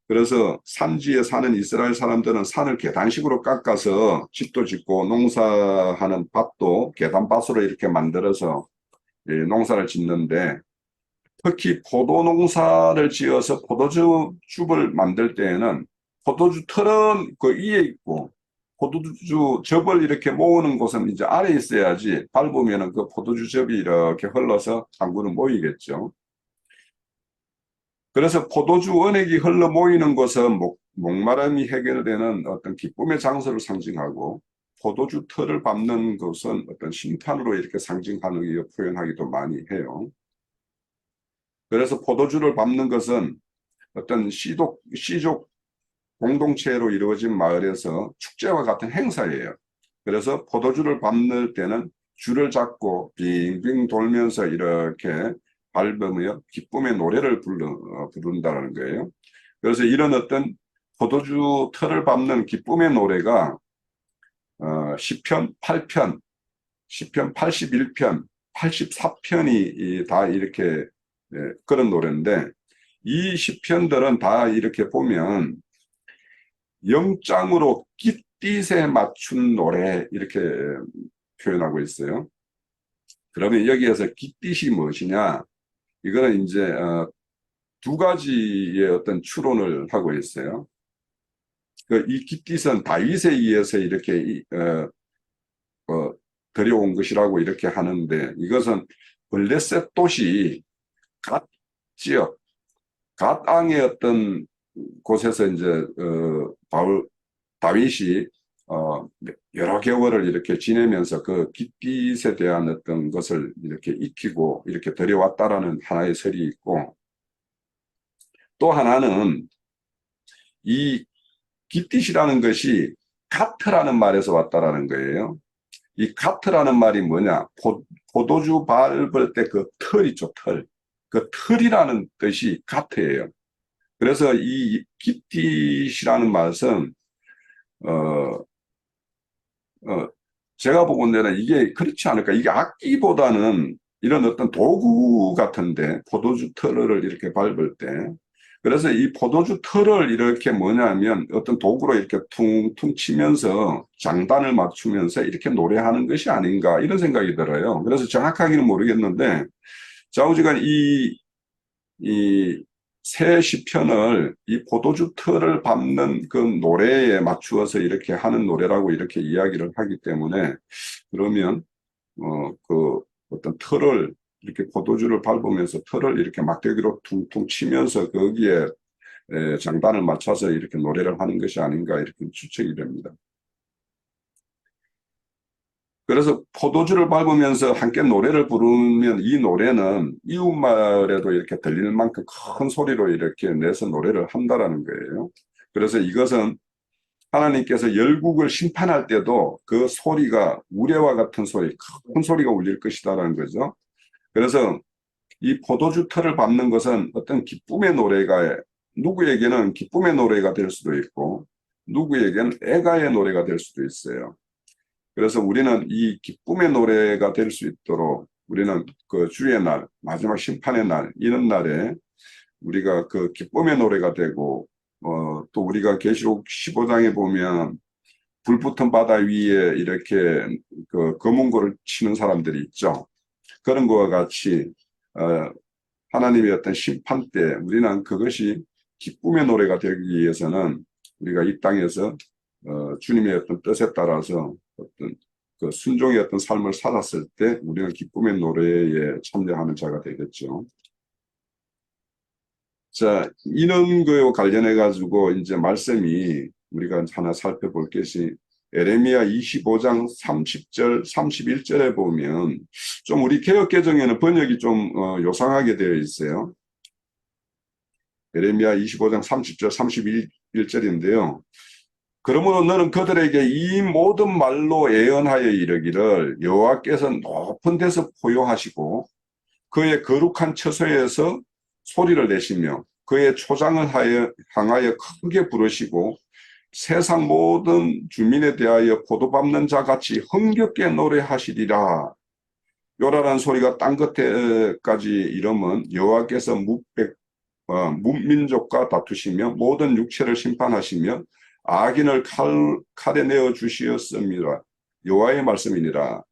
그래서 산지에 사는 이스라엘 사람들은 산을 계단식으로 깎아서 집도 짓고 농사하는 밭도 계단밭으로 이렇게 만들어서 농사를 짓는데 특히 포도 농사를 지어서 포도즙을 만들 때에는 포도주 털은 그 위에 있고 포도주 즙을 이렇게 모으는 곳은 이제 아래에 있어야지 밟으면은 그 포도주 즙이 이렇게 흘러서 당구는 모이겠죠. 그래서 포도주 원액이 흘러 모이는 곳은 목마름이 해결되는 어떤 기쁨의 장소를 상징하고 포도주 털을 밟는 것은 어떤 심판으로 이렇게 상징하는 표현하기도 많이 해요. 그래서 포도주를 밟는 것은 어떤 시족 공동체로 이루어진 마을에서 축제와 같은 행사예요. 그래서 포도주를 밟는 때는 줄을 잡고 빙빙 돌면서 이렇게 밟으며 기쁨의 노래를 부른다는 거예요. 그래서 이런 어떤 포도주 털을 밟는 기쁨의 노래가 시편 8편, 시편 81편, 84편이 다 이렇게 그런 노래인데 이 시편들은 다 이렇게 보면 영장으로 깃딧에 맞춘 노래 이렇게 표현하고 있어요. 그러면 여기에서 깃딧이 무엇이냐? 이거는 이제 두 가지의 어떤 추론을 하고 있어요. 이 깃딧은 다윗에 의해서 이렇게 들여온 것이라고 이렇게 하는데 이것은 블레셋 도시 갓 지역, 갓 앙의 어떤 곳에서 이제 다윗이 여러 개월을 이렇게 지내면서 그 깃딧에 대한 어떤 것을 이렇게 익히고 이렇게 들여왔다라는 하나의 설이 있고 또 하나는 이 깃딧이라는 것이 가트라는 말에서 왔다라는 거예요. 이 가트라는 말이 뭐냐? 포도주 밟을 때 그 털 있죠, 털. 그 털이라는 뜻이 가트예요. 그래서 이 깃딧이라는 말은 제가 보건대는 이게 그렇지 않을까. 이게 악기보다는 이런 어떤 도구 같은데 포도주 털을 이렇게 밟을 때 그래서 이 포도주 털을 이렇게 뭐냐면 어떤 도구로 이렇게 퉁퉁 치면서 장단을 맞추면서 이렇게 노래하는 것이 아닌가 이런 생각이 들어요. 그래서 정확하게는 모르겠는데 좌우지간 이 새 시편을 이 포도주 틀을 밟는 그 노래에 맞추어서 이렇게 하는 노래라고 이렇게 이야기를 하기 때문에, 그러면 그 어떤 틀을 이렇게 포도주를 밟으면서 틀을 이렇게 막대기로 퉁퉁 치면서 거기에 장단을 맞춰서 이렇게 노래를 하는 것이 아닌가 이렇게 추측이 됩니다. 그래서 포도주를 밟으면서 함께 노래를 부르면 이 노래는 이웃마을에도 이렇게 들릴 만큼 큰 소리로 이렇게 내서 노래를 한다라는 거예요. 그래서 이것은 하나님께서 열국을 심판할 때도 그 소리가 우레와 같은 소리, 큰 소리가 울릴 것이다라는 거죠. 그래서 이 포도주 틀을 밟는 것은 어떤 기쁨의 노래가, 누구에게는 기쁨의 노래가 될 수도 있고 누구에게는 애가의 노래가 될 수도 있어요. 그래서 우리는 이 기쁨의 노래가 될 수 있도록 우리는 그 주의 날, 마지막 심판의 날, 이런 날에 우리가 그 기쁨의 노래가 되고, 또 우리가 계시록 15장에 보면 불붙은 바다 위에 이렇게 그 거문고를 치는 사람들이 있죠. 그런 것과 같이 하나님의 어떤 심판 때 우리는 그것이 기쁨의 노래가 되기 위해서는 우리가 이 땅에서 주님의 어떤 뜻에 따라서 어떤 그 순종의 어떤 삶을 살았을 때 우리는 기쁨의 노래에 참여하는 자가 되겠죠. 자, 이런 거와 관련해 가지고 이제 말씀이 우리가 하나 살펴볼 것이 에레미야 25장 30절 31절에 보면 좀 우리 개역개정에는 번역이 좀 요상하게 되어 있어요. 에레미야 25장 30절 31절인데요. 그러므로 너는 그들에게 이 모든 말로 예언하여 이르기를 여호와께서 높은 데서 포효하시고 그의 거룩한 처소에서 소리를 내시며 그의 초장을 향하여 크게 부르시고 세상 모든 주민에 대하여 포도 밟는 자 같이 흥겹게 노래하시리라. 요란한 소리가 땅 끝에까지 이르면 여호와께서 문민족과 다투시며 모든 육체를 심판하시며 악인을 칼에 내어 주시었습니다. 여호와의 말씀이니라.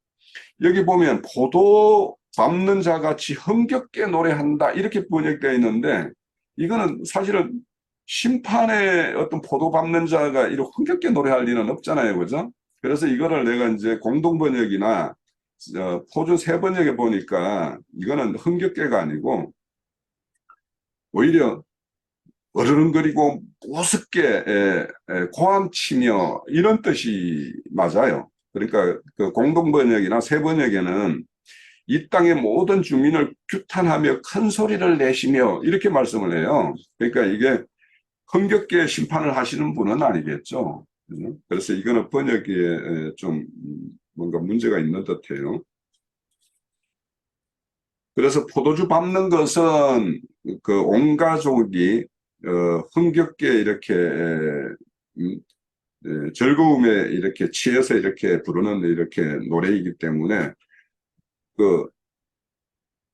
여기 보면 포도 밟는 자 같이 흥겹게 노래한다 이렇게 번역되어 있는데 이거는 사실은 심판의 어떤 포도 밟는 자가 이렇게 흥겹게 노래할 리는 없잖아요, 그죠? 그래서 이거를 내가 이제 공동 번역이나 표준 세 번역에 보니까 이거는 흥겹게가 아니고 오히려 어르렁거리고 우습게 고함치며 이런 뜻이 맞아요. 그러니까 그 공동 번역이나 세 번역에는 이 땅의 모든 주민을 규탄하며 큰 소리를 내시며 이렇게 말씀을 해요. 그러니까 이게 흥겹게 심판을 하시는 분은 아니겠죠. 그래서 이거는 번역에 좀 뭔가 문제가 있는 듯해요. 그래서 포도주 밟는 것은 그 온 가족이 흥겹게 이렇게 즐거움에 이렇게 취해서 이렇게 부르는 이렇게 노래이기 때문에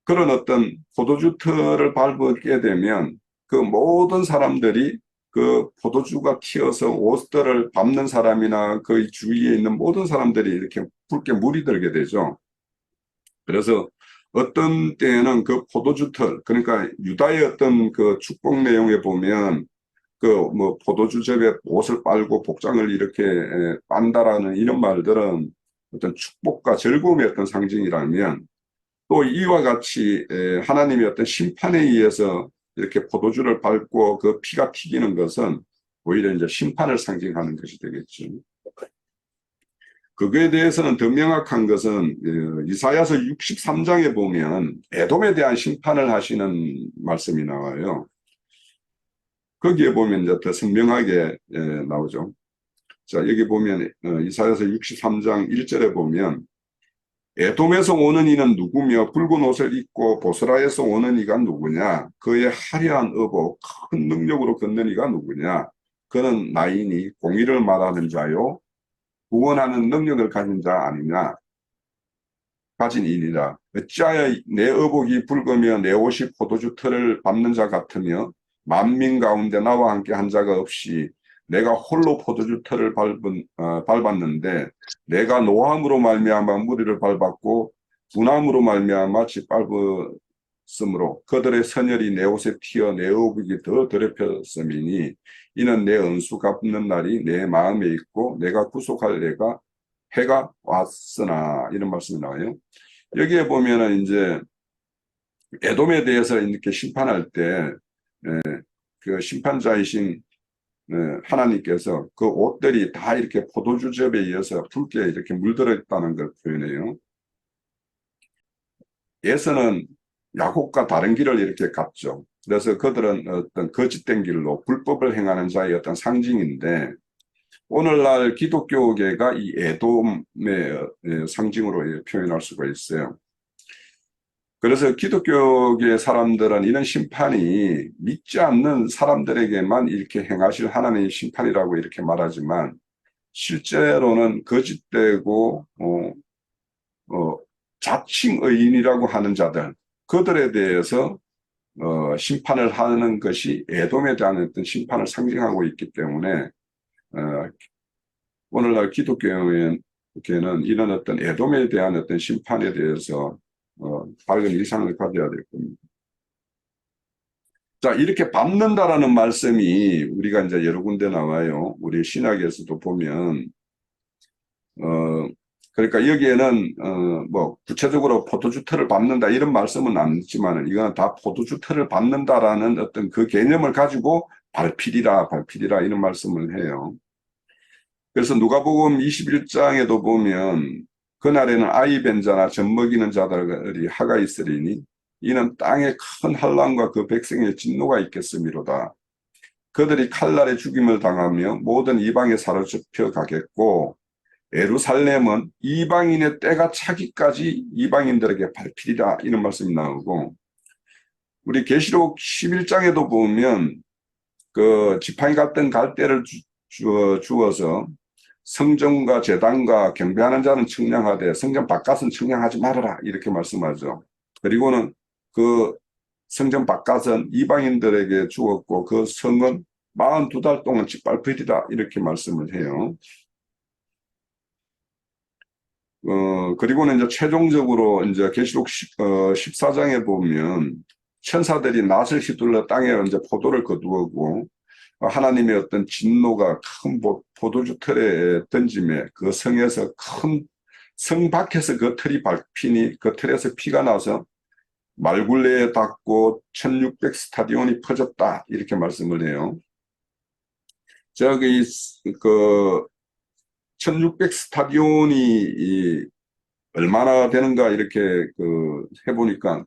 그런 어떤 포도주 틀을 밟게 되면 그 모든 사람들이 그 포도주가 튀어서 옷들을 밟는 사람이나 그 주위에 있는 모든 사람들이 이렇게 붉게 물이 들게 되죠. 그래서 어떤 때에는 그 포도주 틀, 그러니까 유다의 어떤 그 축복 내용에 보면 그 뭐 포도주즙에 옷을 빨고 복장을 이렇게 빤다라는 이런 말들은 어떤 축복과 즐거움의 어떤 상징이라면 또 이와 같이 하나님의 어떤 심판에 의해서 이렇게 포도주를 밟고 그 피가 튀기는 것은 오히려 이제 심판을 상징하는 것이 되겠죠. 그거에 대해서는 더 명확한 것은 이사야서 63장에 보면 에돔에 대한 심판을 하시는 말씀이 나와요. 거기에 보면 이제 더 선명하게 나오죠. 자, 여기 보면 이사야서 63장 1절에 보면 에돔에서 오는 이는 누구며 붉은 옷을 입고 보스라에서 오는 이가 누구냐? 그의 화려한 의복 큰 능력으로 걷는 이가 누구냐? 그는 나이니 공의를 말하는 자요 구원하는 능력을 가진 자 아니냐? 가진 이니라. 어찌하여 내 의복이 붉으며 내 옷이 포도주 틀을 밟는 자 같으며 만민 가운데 나와 함께 한 자가 없이 내가 홀로 포도주 틀을 밟았는데 내가 노함으로 말미암아 무리를 밟았고 분함으로 말미암아 쓰므로 그들의 선열이 내 옷에 튀어 내 의복이 더 더럽혔음이니 이는 내 은수 갚는 날이 내 마음에 있고 내가 구속할 해가 왔으나 이런 말씀이 나와요. 여기에 보면은 이제 에돔에 대해서 이렇게 심판할 때 그 심판자이신 하나님께서 그 옷들이 다 이렇게 포도주즙에 의해서 붉게 이렇게 물들어 있다는 걸 표현해요. 에서는 야곱과 다른 길을 이렇게 갔죠. 그래서 그들은 어떤 거짓된 길로 불법을 행하는 자의 어떤 상징인데 오늘날 기독교계가 이 에돔의 상징으로 표현할 수가 있어요. 그래서 기독교계 사람들은 이런 심판이 믿지 않는 사람들에게만 이렇게 행하실 하나님의 심판이라고 이렇게 말하지만 실제로는 거짓되고 자칭 의인이라고 하는 자들 그들에 대해서 심판을 하는 것이 에돔에 대한 어떤 심판을 상징하고 있기 때문에 오늘날 기독교계는 이런 어떤 에돔에 대한 어떤 심판에 대해서 밝은 이상을 가져야 될 겁니다. 자, 이렇게 밟는다라는 말씀이 우리가 이제 여러 군데 나와요. 우리 신학에서도 보면, 그러니까 여기에는, 뭐, 구체적으로 포도주 틀을 밟는다 이런 말씀은 안 있지만, 이건 다 포도주 틀을 밟는다라는 어떤 그 개념을 가지고 발필이라 이런 말씀을 해요. 그래서 누가복음 21장에도 보면, 그날에는 아이 벤 자나 젖먹이는 자들이 하가 있으리니 이는 땅에 큰 환난과 그 백성의 진노가 있겠음이로다. 그들이 칼날에 죽임을 당하며 모든 이방에 사로잡혀 가겠고 예루살렘은 이방인의 때가 차기까지 이방인들에게 밟히리라 이런 말씀이 나오고 우리 계시록 11장에도 보면 그 지팡이 같은 갈대를 주어서 성전과 제단과 경배하는 자는 청량하되 성전 바깥은 청량하지 말아라 이렇게 말씀하죠. 그리고는 그 성전 바깥은 이방인들에게 주었고 그 성은 42달 동안 짓밟히리라 이렇게 말씀을 해요. 그리고는 이제 최종적으로 이제 계시록 14장에 보면 천사들이 낫을 휘둘러 땅에 이제 포도를 거두었고 하나님의 어떤 진노가 큰 포도주 틀에 던짐에 그 성에서 큰 성 밖에서 그 틀이 밟히니 그 틀에서 피가 나서 말굴레에 닿고 1600 스타디온이 퍼졌다 이렇게 말씀을 해요. 저기 그 1600 스타디온이 얼마나 되는가 이렇게 해보니까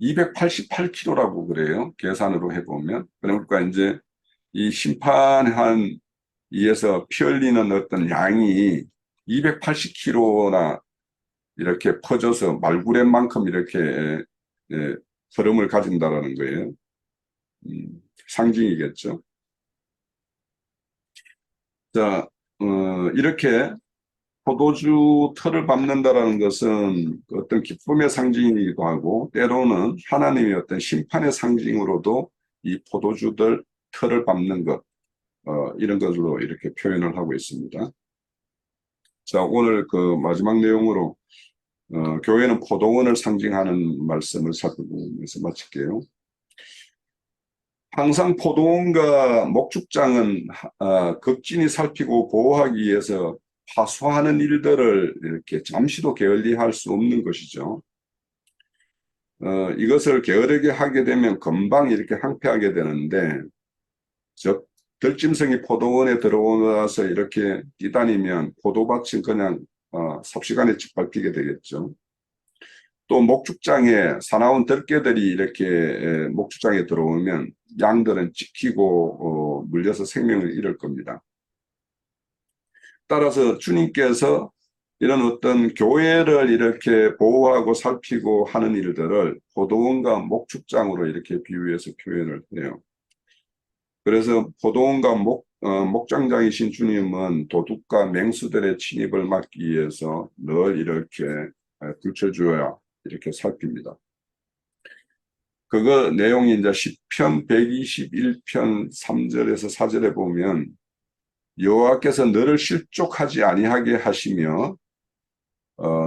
288km라고 그래요. 계산으로 해보면. 그러니까 이제 이 심판한 이에서 피 흘리는 어떤 양이 280km나 이렇게 퍼져서 말구렛만큼 이렇게 흐름을 가진다라는 거예요. 상징이겠죠. 자, 이렇게 포도주 틀을 밟는다라는 것은 어떤 기쁨의 상징이기도 하고 때로는 하나님의 어떤 심판의 상징으로도 이 포도주들 틀을 밟는 것 이런 것으로 이렇게 표현을 하고 있습니다. 자, 오늘 그 마지막 내용으로 교회는 포도원을 상징하는 말씀을 살펴보면서 마칠게요. 항상 포도원과 목축장은 극진히 살피고 보호하기 위해서 파수하는 일들을 이렇게 잠시도 게을리할 수 없는 것이죠. 이것을 게으르게 하게 되면 금방 이렇게 항폐하게 되는데 즉 들짐승이 포도원에 들어와서 이렇게 뛰다니면 포도밭은 그냥 삽시간에 짓밟히게 되겠죠. 또 목축장에 사나운 들개들이 이렇게 목축장에 들어오면 양들은 찍히고 물려서 생명을 잃을 겁니다. 따라서 주님께서 이런 어떤 교회를 이렇게 보호하고 살피고 하는 일들을 포도원과 목축장으로 이렇게 비유해서 표현을 해요. 그래서 포도원과 목장장이신 주님은 도둑과 맹수들의 침입을 막기 위해서 늘 이렇게 들춰주어야 이렇게 살핍니다. 그거 내용이 이제 시편 121편 3절에서 4절에 보면 여호와께서 너를 실족하지 아니하게 하시며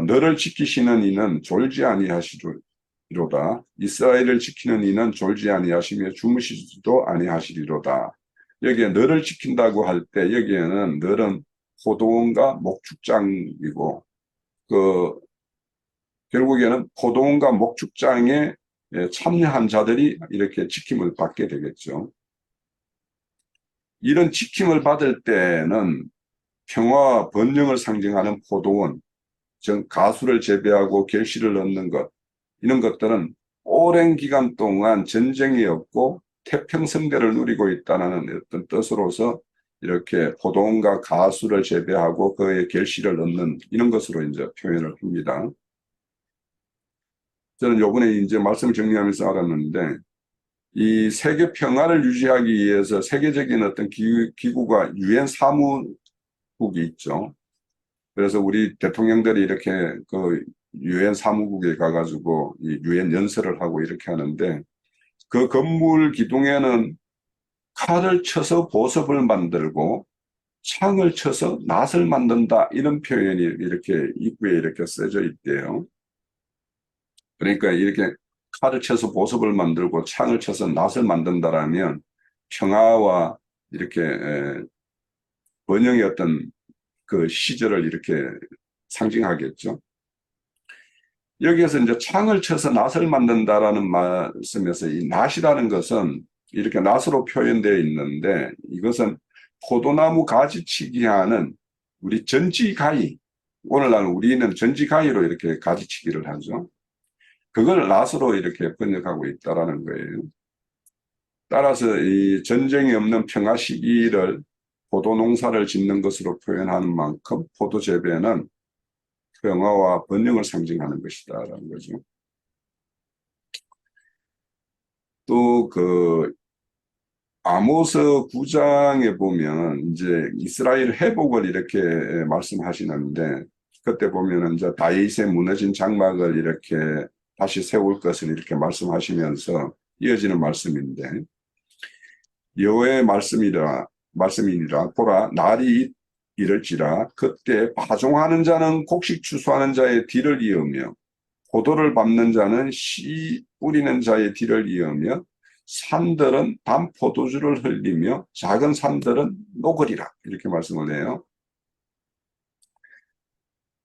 너를 지키시는 이는 졸지 아니하시리로다. 이로다. 이스라엘을 지키는 이는 졸지 아니하시며 주무시지도 아니하시리로다. 여기에 너를 지킨다고 할 때 여기에는 너는 포도원과 목축장이고 그 결국에는 포도원과 목축장에 참여한 자들이 이렇게 지킴을 받게 되겠죠. 이런 지킴을 받을 때는 평화와 번영을 상징하는 포도원, 즉 가수를 재배하고 결실을 얻는 것, 이런 것들은 오랜 기간 동안 전쟁이 없고 태평성대를 누리고 있다는 어떤 뜻으로서 이렇게 포도원과 가수를 재배하고 그의 결실을 얻는 이런 것으로 이제 표현을 합니다. 저는 요번에 이제 말씀을 정리하면서 알았는데 이 세계 평화를 유지하기 위해서 세계적인 어떤 기구가 유엔 사무국이 있죠. 그래서 우리 대통령들이 이렇게 그 유엔 사무국에 가가지고 이 유엔 연설을 하고 이렇게 하는데 그 건물 기둥에는 칼을 쳐서 보석을 만들고 창을 쳐서 낫을 만든다 이런 표현이 이렇게 입구에 이렇게 써져 있대요. 그러니까 이렇게 칼을 쳐서 보석을 만들고 창을 쳐서 낫을 만든다라면 평화와 이렇게 번영의 어떤 그 시절을 이렇게 상징하겠죠. 여기에서 이제 창을 쳐서 낫을 만든다라는 말씀에서 이 낫이라는 것은 이렇게 낫으로 표현되어 있는데 이것은 포도나무 가지치기 하는 우리 전지가위, 오늘날 우리는 전지가위로 이렇게 가지치기를 하죠. 그걸 낫으로 이렇게 번역하고 있다라는 거예요. 따라서 이 전쟁이 없는 평화 시기를 포도 농사를 짓는 것으로 표현하는 만큼 포도 재배는 평화와 번영을 상징하는 것이다라는 거죠. 또 그 아모스 9장에 보면 이제 이스라엘 회복을 이렇게 말씀하시는데 그때 보면은 이제 다윗의 무너진 장막을 이렇게 다시 세울 것을 이렇게 말씀하시면서 이어지는 말씀인데 여호와의 말씀이니라 보라 날이 이를지라 그때 파종하는 자는 곡식 추수하는 자의 뒤를 이으며 포도를 밟는 자는 씨 뿌리는 자의 뒤를 이으며 산들은 단 포도주를 흘리며 작은 산들은 녹으리라 이렇게 말씀을 해요.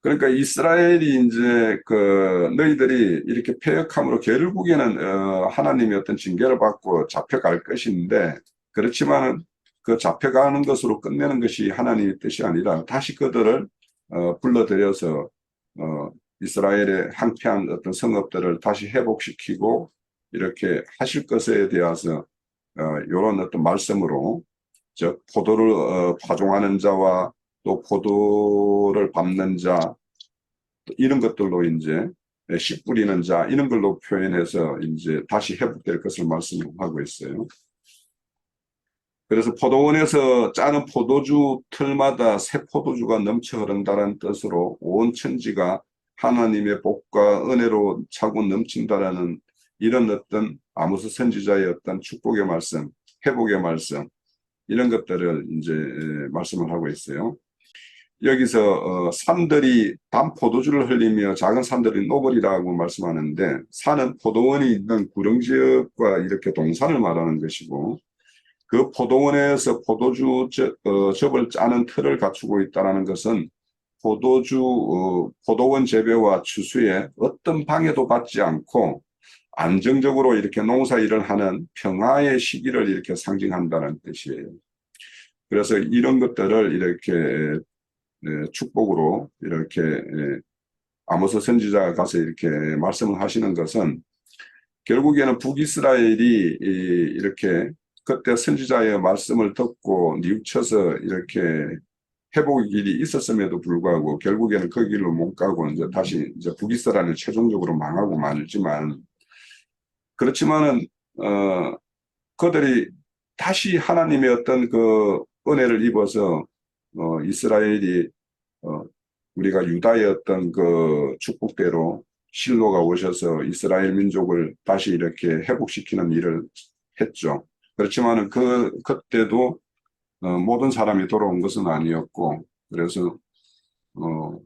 그러니까 이스라엘이 이제 그 너희들이 이렇게 패역함으로 결국에는 하나님의 어떤 징계를 받고 잡혀갈 것인데 그렇지만은 그 잡혀가는 것으로 끝내는 것이 하나님의 뜻이 아니라 다시 그들을 불러들여서 이스라엘의 항폐한 어떤 성읍들을 다시 회복시키고 이렇게 하실 것에 대해서 이런 어떤 말씀으로 즉 포도를 파종하는 자와 또 포도를 밟는 자 이런 것들로 이제 씨 뿌리는 자 이런 걸로 표현해서 이제 다시 회복될 것을 말씀하고 있어요. 그래서 포도원에서 짜는 포도주 틀마다 새 포도주가 넘쳐 흐른다는 뜻으로 온 천지가 하나님의 복과 은혜로 차고 넘친다라는 이런 어떤 아모스 선지자의 어떤 축복의 말씀, 회복의 말씀 이런 것들을 이제 말씀을 하고 있어요. 여기서 산들이 단 포도주를 흘리며 작은 산들이 녹으리라고 말씀하는데 산은 포도원이 있는 구릉지역과 이렇게 동산을 말하는 것이고 그 포도원에서 포도주 접을 짜는 틀을 갖추고 있다는 것은 포도원 재배와 추수에 어떤 방해도 받지 않고 안정적으로 이렇게 농사 일을 하는 평화의 시기를 이렇게 상징한다는 뜻이에요. 그래서 이런 것들을 이렇게 축복으로 이렇게 아모스 선지자가 가서 이렇게 말씀을 하시는 것은 결국에는 북이스라엘이 이렇게 그때 선지자의 말씀을 듣고 뉘우쳐서 이렇게 회복의 길이 있었음에도 불구하고 결국에는 그 길로 못 가고 이제 다시 이제 북이스라엘은 최종적으로 망하고 말지만 그렇지만은 그들이 다시 하나님의 어떤 그 은혜를 입어서 이스라엘이 우리가 유다의 어떤 그 축복대로 실로가 오셔서 이스라엘 민족을 다시 이렇게 회복시키는 일을 했죠. 그렇지만은 그때도 모든 사람이 돌아온 것은 아니었고 그래서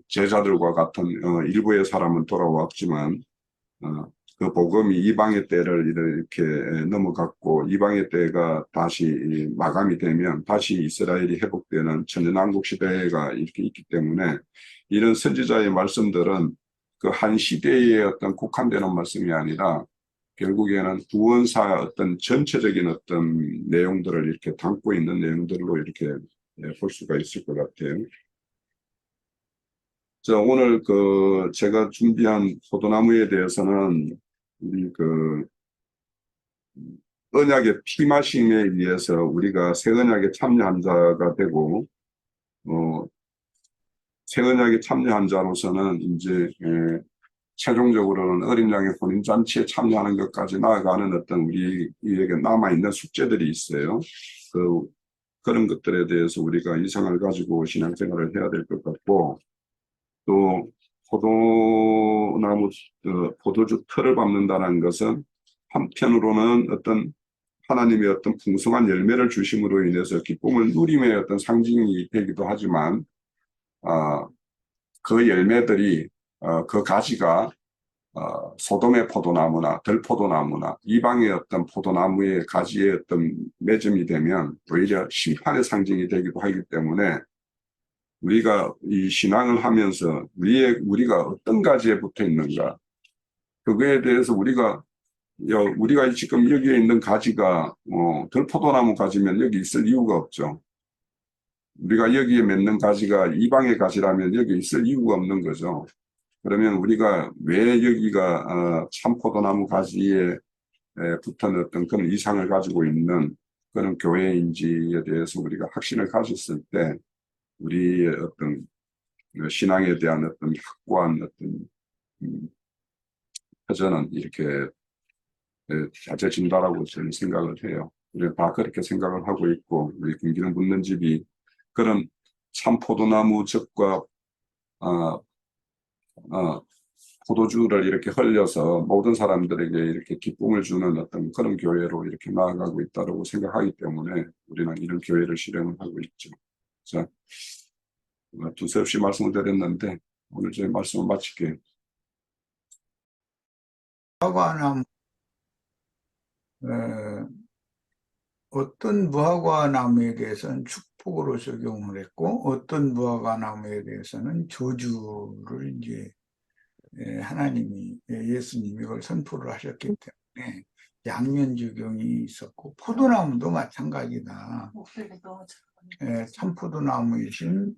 제자들과 같은 일부의 사람은 돌아왔지만 그 복음이 이방의 때를 이렇게 넘어갔고 이방의 때가 다시 마감이 되면 다시 이스라엘이 회복되는 천년왕국 시대가 이렇게 있기 때문에 이런 선지자의 말씀들은 그 한 시대에 어떤 국한되는 말씀이 아니라 결국에는 구원사 어떤 전체적인 어떤 내용들을 이렇게 담고 있는 내용들로 이렇게 볼 수가 있을 것 같아요. 자, 오늘 그 제가 준비한 포도나무에 대해서는 우리 그 언약의 피마심에 의해서 우리가 새 언약에 참여한 자가 되고, 새 언약에 참여한 자로서는 이제 최종적으로는 어린 양의 혼인 잔치에 참여하는 것까지 나아가는 어떤 우리에게 남아 있는 숙제들이 있어요. 그런 것들에 대해서 우리가 이성을 가지고 신앙생활을 해야 될 것 같고, 또 포도나무 포도주 틀을 밟는다는 것은 한편으로는 어떤 하나님의 어떤 풍성한 열매를 주심으로 인해서 기쁨을 누림의 어떤 상징이 되기도 하지만 그 열매들이 그 가지가 소돔의 포도나무나 들포도나무나 이방의 어떤 포도나무의 가지의 어떤 맺음이 되면 오히려 심판의 상징이 되기도 하기 때문에 우리가 이 신앙을 하면서 우리가 어떤 가지에 붙어 있는가 그거에 대해서 우리가 지금 여기에 있는 가지가 들포도나무 가지면 여기 있을 이유가 없죠. 우리가 여기에 맺는 가지가 이방의 가지라면 여기 있을 이유가 없는 거죠. 그러면 우리가 왜 여기가 참포도나무 가지에 붙은 어떤 그런 이상을 가지고 있는 그런 교회인지에 대해서 우리가 확신을 가졌을 때 우리의 어떤 신앙에 대한 어떤 확고한 어떤 터전은 이렇게 낮아진다라고 저는 생각을 해요. 우리가 다 그렇게 생각을 하고 있고 우리 김기능 묻는 집이 그런 참포도나무 즙과 포도주를 이렇게 흘려서 모든 사람들에게 이렇게 기쁨을 주는 어떤 그런 교회로 이렇게 나아가고 있다고 생각하기 때문에 우리는 이런 교회를 실행을 하고 있죠. 자, 두세 없이 말씀을 드렸는데 오늘 제 말씀을 마칠게요. 무화과나무, 어떤 무화과나무에 대해서는 축복으로 적용을 했고 어떤 무화과나무에 대해서는 저주를 이제 하나님이 예수님이 이걸 선포를 하셨기 때문에 양면 적용이 있었고 포도나무도 마찬가지다. 참포도나무이신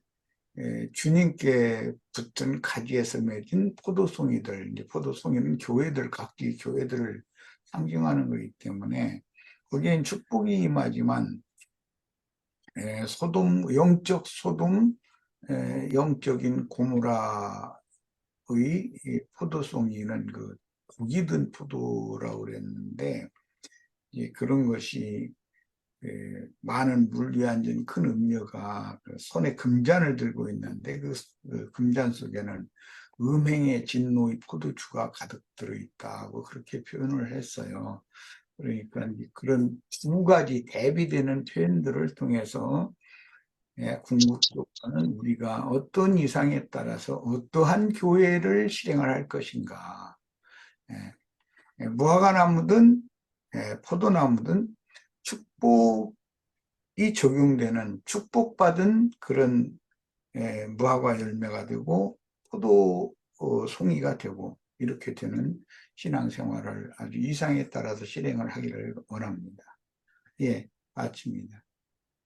주님께 붙은 가지에서 맺은 포도송이들, 이제 포도송이는 교회들, 각기 교회들을 상징하는 거기 때문에 거기엔 축복이 임하지만 영적 소돔, 영적인 고무라의 포도송이는 그 고기 든 포도라고 그랬는데 그런 것이 많은 물 위에 앉은 큰 음녀가 손에 금잔을 들고 있는데 그 금잔 속에는 음행의 진노의 포도주가 가득 들어있다고 그렇게 표현을 했어요. 그러니까 그런 두 가지 대비되는 표현들을 통해서 궁극적으로는 우리가 어떤 이상에 따라서 어떠한 교회를 실행을 할 것인가. 무화과나무든 포도나무든 축복이 적용되는 축복받은 그런 무화과 열매가 되고 포도 송이가 되고 이렇게 되는 신앙생활을 아주 이상에 따라서 실행을 하기를 원합니다. 예, 마칩니다.